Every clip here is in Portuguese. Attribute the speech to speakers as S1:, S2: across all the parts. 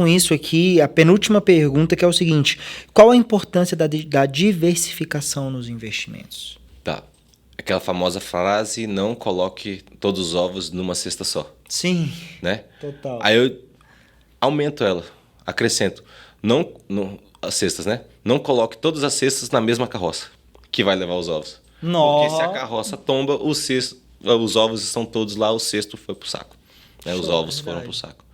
S1: com isso aqui a penúltima pergunta, que é o seguinte: qual a importância da diversificação nos investimentos?
S2: Tá. Aquela famosa frase, não coloque todos os ovos numa cesta só,
S1: Sim,
S2: né?
S1: total.
S2: Aí eu aumento ela, acrescento. As cestas, né? Não coloque todas as cestas na mesma carroça, que vai levar os ovos. Porque se a
S1: Nossa.
S2: carroça tomba, os ovos estão todos lá, o cesto foi pro saco. Né? Os
S1: Show,
S2: ovos
S1: verdade.
S2: foram pro saco.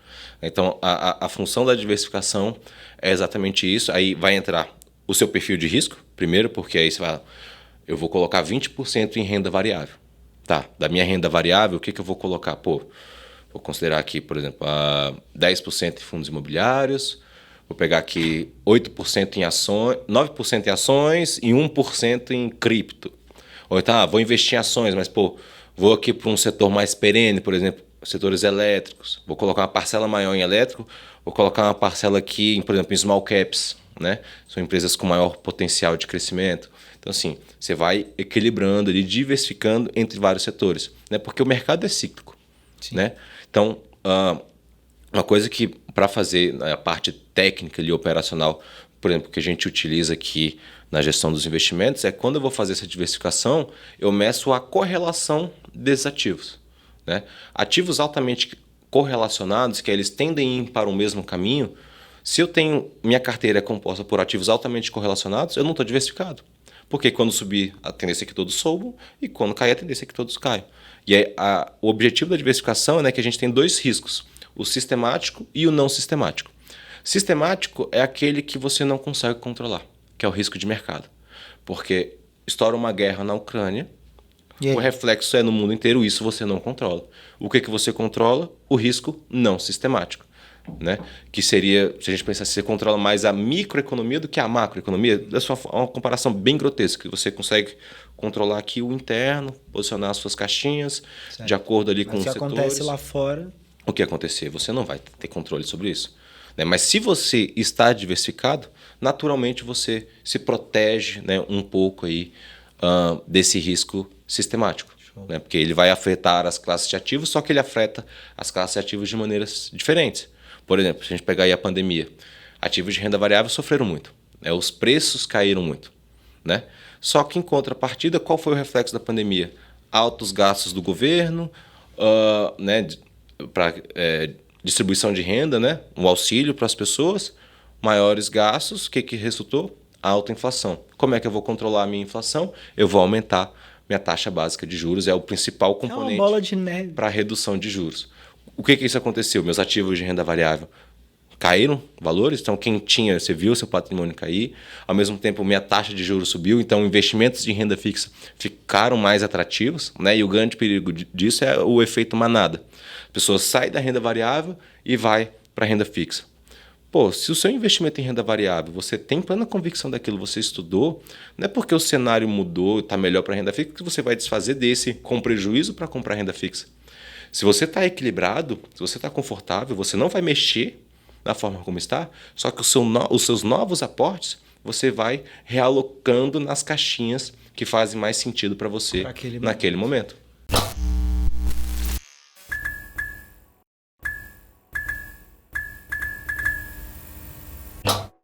S2: Então, a função da diversificação é exatamente isso. Aí vai entrar o seu perfil de risco, primeiro, porque aí você vai... Eu vou colocar 20% em renda variável. Tá, da minha renda variável, o que eu vou colocar? Pô, vou considerar aqui, por exemplo, 10% em fundos imobiliários, vou pegar aqui 8% em ações, 9% em ações e 1% em cripto. Ou então, vou investir em ações, mas pô, vou aqui para um setor mais perene, por exemplo, setores elétricos. Vou colocar uma parcela maior em elétrico, vou colocar uma parcela aqui, por exemplo, em small caps, né? São empresas com maior potencial de crescimento. Então, assim, você vai equilibrando ali, diversificando entre vários setores, né? Porque o mercado é cíclico, né? Então, uma coisa que, para fazer a parte técnica e operacional, por exemplo, que a gente utiliza aqui na gestão dos investimentos, é quando eu vou fazer essa diversificação, eu meço a correlação desses ativos, né? Ativos altamente correlacionados, que eles tendem a ir para o mesmo caminho, se eu tenho minha carteira é composta por ativos altamente correlacionados, eu não estou diversificado. Porque quando subir, a tendência é que todos subam, e quando cair, a tendência é que todos caiam. E aí, o objetivo da diversificação é que a gente tem dois riscos, o sistemático e o não sistemático. Sistemático é aquele que você não consegue controlar, que é o risco de mercado. Porque estoura uma guerra na Ucrânia, o reflexo é no mundo inteiro, isso você não controla. O que você controla? O risco não sistemático. Né? Que seria, se a gente pensar, você controla mais a microeconomia do que a macroeconomia, é uma comparação bem grotesca, que você consegue controlar aqui o interno, posicionar as suas caixinhas, certo, de acordo ali com os setores.
S1: O que acontece lá fora...
S2: O que acontecer? Você não vai ter controle sobre isso. Né? Mas se você está diversificado, naturalmente você se protege, né, um pouco aí, desse risco sistemático. Né? Porque ele vai afetar as classes de ativos, só que ele afeta as classes de ativos de maneiras diferentes. Por exemplo, se a gente pegar aí a pandemia, ativos de renda variável sofreram muito, né? Os preços caíram muito, né? Só que em contrapartida, qual foi o reflexo da pandemia? Altos gastos do governo, né? Para distribuição de renda, né? Um auxílio para as pessoas, maiores gastos, o que resultou? Alta inflação. Como é que eu vou controlar a minha inflação? Eu vou aumentar minha taxa básica de juros, é o principal componente para a redução de juros. O que isso aconteceu? Meus ativos de renda variável caíram valores, então quem tinha, você viu seu patrimônio cair, ao mesmo tempo minha taxa de juros subiu, então investimentos de renda fixa ficaram mais atrativos, né? E o grande perigo disso é o efeito manada. A pessoa sai da renda variável e vai para a renda fixa. Pô, se o seu investimento em renda variável, você tem plena convicção daquilo, você estudou, não é porque o cenário mudou, está melhor para a renda fixa, que você vai desfazer desse com prejuízo para comprar renda fixa. Se você está equilibrado, se você está confortável, você não vai mexer da forma como está, só que os seus novos aportes você vai realocando nas caixinhas que fazem mais sentido para você naquele momento.